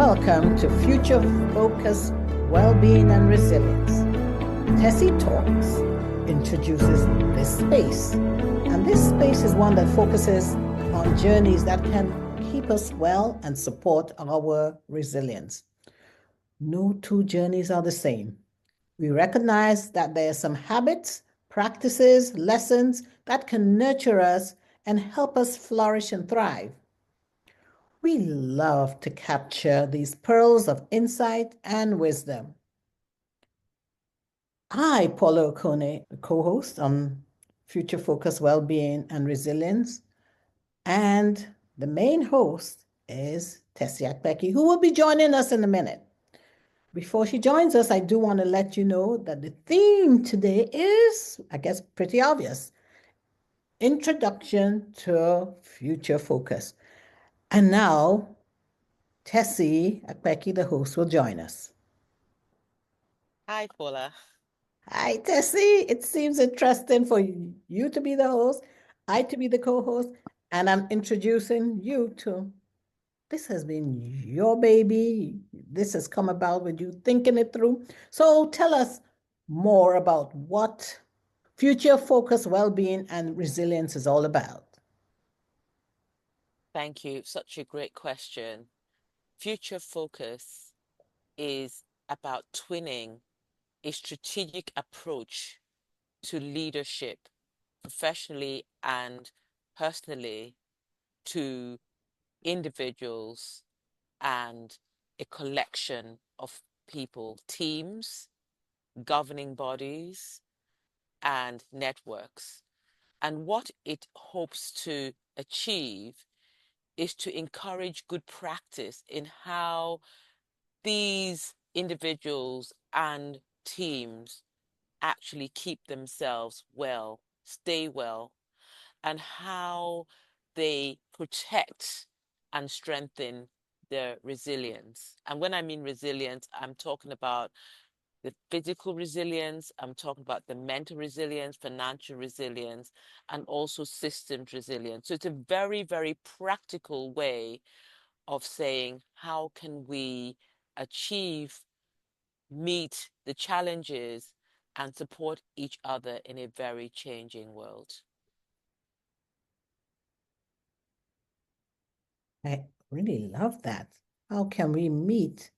Welcome to Future Focus, Wellbeing and Resilience. Tesse Talks introduces this space, and this space is one that focuses on journeys that can keep us well and support our resilience. No two journeys are the same. We recognize that there are some habits, practices, lessons that can nurture us and help us flourish and thrive. We love to capture these pearls of insight and wisdom. I, Paula Okonneh, the co-host on Future Focus, Wellbeing and Resilience, and the main host is Tesse Akpeki, who will be joining us in a minute. Before she joins us, I do want to let you know that the theme today is, I guess, pretty obvious. Introduction to Future Focus. And now, Tesse Akpeki, the host, will join us. Hi, Paula. Hi, Tesse. It seems interesting for you to be the host, I to be the co-host, and I'm introducing you to this has been your baby. This has come about with you thinking it through. So tell us more about what future focus, well-being, and resilience is all about. Thank you. Such a great question. Future focus is about twinning a strategic approach to leadership, professionally and personally, to individuals and a collection of people, teams, governing bodies, and networks. And what it hopes to achieve is to encourage good practice in how these individuals and teams actually keep themselves well, stay well, and how they protect and strengthen their resilience. And when I mean resilience, I'm talking about the physical resilience, I'm talking about the mental resilience, financial resilience, and also systems resilience. So it's a very, very practical way of saying, how can we achieve, meet the challenges, and support each other in a very changing world? I really love that. How can we meet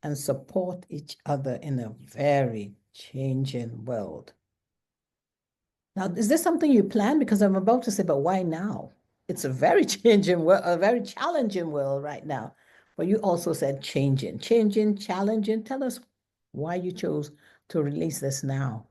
and support each other in a very changing world? Now, is this something you plan? Because I'm about to say, but why now? It's a very changing world, a very challenging world right now. But you also said changing, challenging. Tell us why you chose to release this now.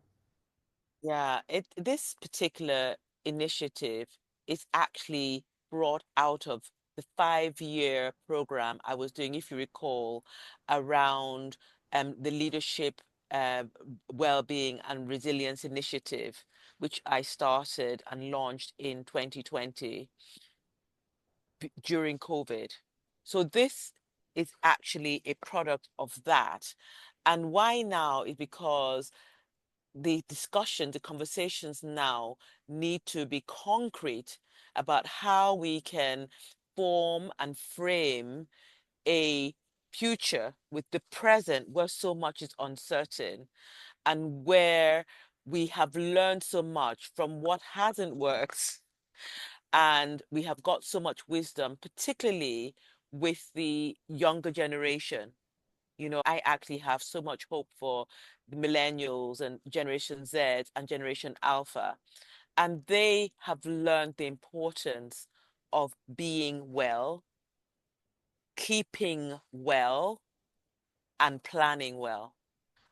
Yeah, this particular initiative is actually brought out of the 5-year program I was doing, if you recall, around the leadership, uh, well-being and resilience initiative, which I started and launched in 2020 during COVID. So this is actually a product of that. And why now is because the discussion, the conversations now need to be concrete about how we can form and frame a future with the present where so much is uncertain and where we have learned so much from what hasn't worked. And we have got so much wisdom, particularly with the younger generation. I actually have so much hope for the millennials and Generation Z and Generation Alpha. And they have learned the importance of being well, keeping well, and planning well.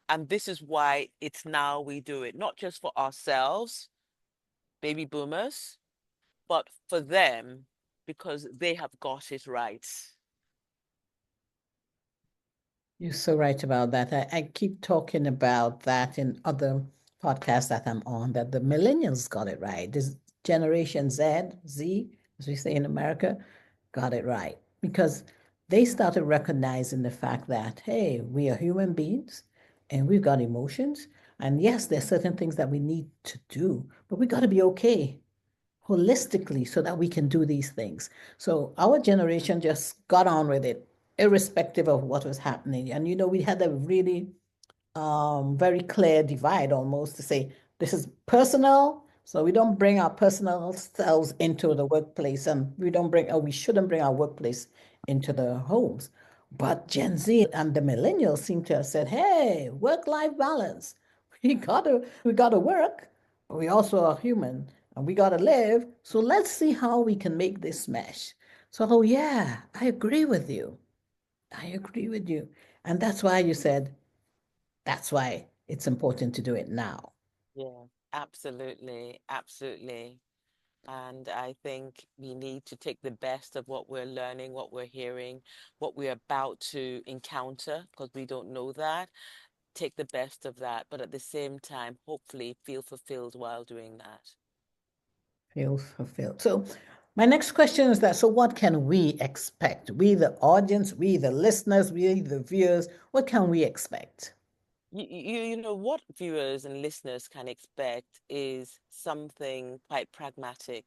And this is why it's now we do it, not just for ourselves, baby boomers, but for them, because they have got it right. You're so right about that. I keep talking about that in other podcasts that I'm on, that the millennials got it right. This Generation Z, as we say in America, got it right. Because they started recognizing the fact that, hey, we are human beings and we've got emotions. And yes, there's certain things that we need to do, but we got to be okay holistically so that we can do these things. So our generation just got on with it. irrespective of what was happening. And we had a really very clear divide almost to say this is personal, so we don't bring our personal selves into the workplace, and we shouldn't bring our workplace into the homes. But Gen Z and the millennials seem to have said, "Hey, work-life balance. We gotta work, but we also are human, and we gotta live. So let's see how we can make this mesh." So, oh yeah, I agree with you. I agree with you. And that's why you said that's why it's important to do it now. Yeah, absolutely, absolutely. And I think we need to take the best of what we're learning, what we're hearing, what we're about to encounter, because we don't know that. Take the best of that, but at the same time, hopefully feel fulfilled while doing that. Feel fulfilled. So, my next question is that so, what can we expect? We, the audience, we, the listeners, we, the viewers, what can we expect? What viewers and listeners can expect is something quite pragmatic,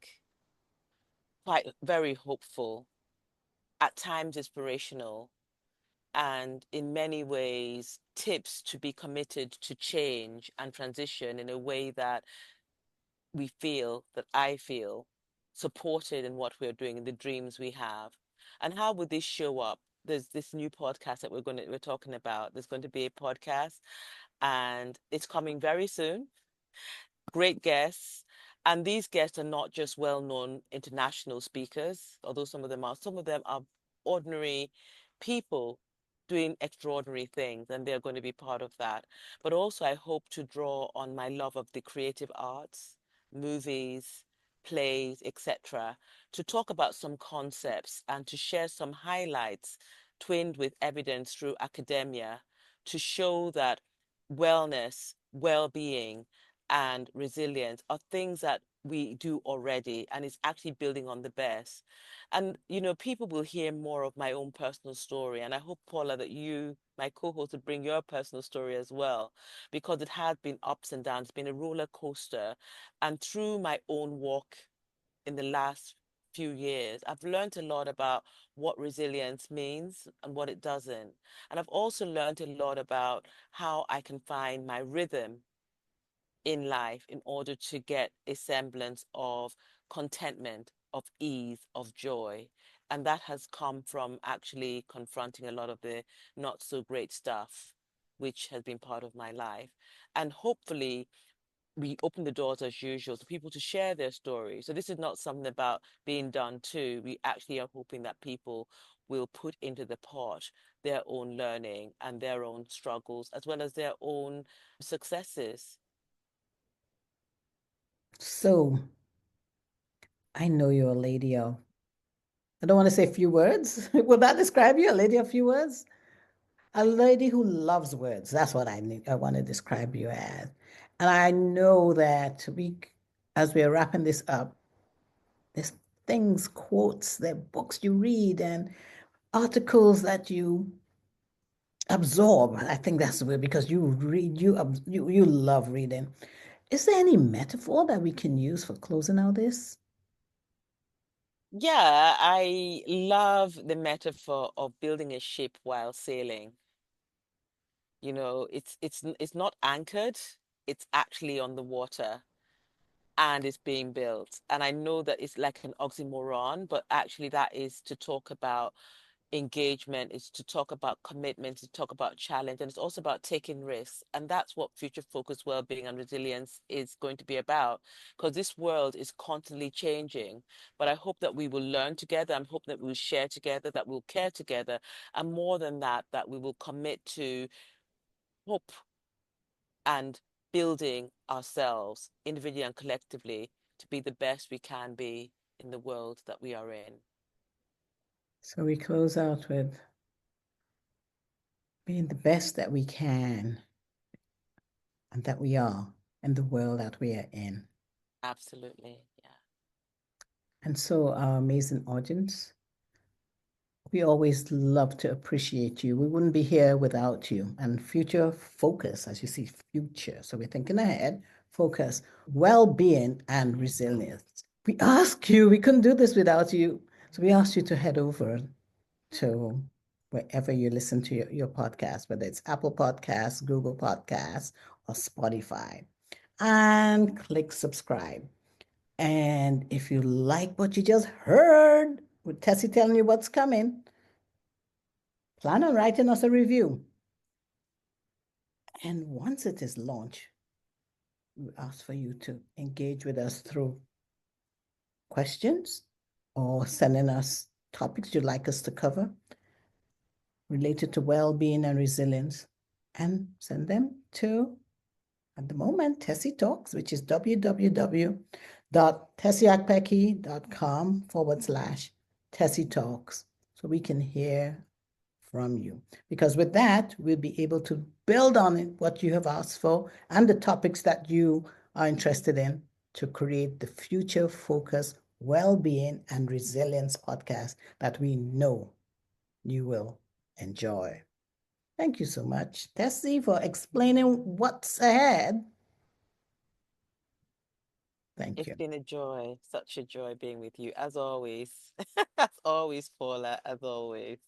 quite very hopeful, at times inspirational, and in many ways tips to be committed to change and transition in a way that I feel supported in what we're doing, in the dreams we have. And how would this show up? There's this new podcast that we're talking about. There's going to be a podcast and it's coming very soon. Great guests. And these guests are not just well-known international speakers, although some of them are ordinary people doing extraordinary things, and they're going to be part of that. But also, I hope to draw on my love of the creative arts, movies, plays, etc., to talk about some concepts and to share some highlights twinned with evidence through academia to show that wellness, well-being, and resilience are things that we do already, and it's actually building on the best. And people will hear more of my own personal story, and I hope, Paula, that you, my co-host, would bring your personal story as well, because it has been ups and downs. It's been a roller coaster, and through my own walk in the last few years, I've learned a lot about what resilience means and what it doesn't. And I've also learned a lot about how I can find my rhythm in life in order to get a semblance of contentment, of ease, of joy. And that has come from actually confronting a lot of the not so great stuff, which has been part of my life. And hopefully, we open the doors as usual to people to share their stories. So this is not something about being done too. We actually are hoping that people will put into the pot their own learning and their own struggles, as well as their own successes. So, I know you're a lady of, I don't want to say a few words. Would that describe you, a lady of few words? A lady who loves words. That's what I want to describe you as. And I know that as we're wrapping this up, there's things, quotes, there are books you read and articles that you absorb. I think that's the word because you read, you love reading. Is there any metaphor that we can use for closing out this? Yeah, I love the metaphor of building a ship while sailing. It's not anchored, it's actually on the water and it's being built. And I know that it's like an oxymoron, but actually that is to talk about engagement, it's to talk about commitment, to talk about challenge, and it's also about taking risks. And that's what future focused well-being and resilience is going to be about, because this world is constantly changing. But I hope that we will learn together. I hope that we'll share together, that we'll care together, and more than that, that we will commit to hope and building ourselves individually and collectively to be the best we can be in the world that we are in. So we close out with being the best that we can and that we are in the world that we are in. Absolutely. Yeah. And so, our amazing audience, we always love to appreciate you. We wouldn't be here without you. And future focus, as you see, future. So we're thinking ahead, focus, well-being and resilience. We couldn't do this without you. So we asked you to head over to wherever you listen to your podcast, whether it's Apple Podcasts, Google Podcasts, or Spotify. And click subscribe. And if you like what you just heard with Tessie telling you what's coming, plan on writing us a review. And once it is launched, we ask for you to engage with us through questions or sending us topics you'd like us to cover related to well-being and resilience, and send them to, at the moment, Tesse Talks, which is www.tesseakpeki.com/Tesse Talks, so we can hear from you. Because with that, we'll be able to build on it, what you have asked for and the topics that you are interested in, to create the future focused well-being and resilience podcast that we know you will enjoy. Thank you so much, Tesse, for explaining what's ahead. Thank It's you. been a joy, such a joy being with you, as always. As always, Paula, as always.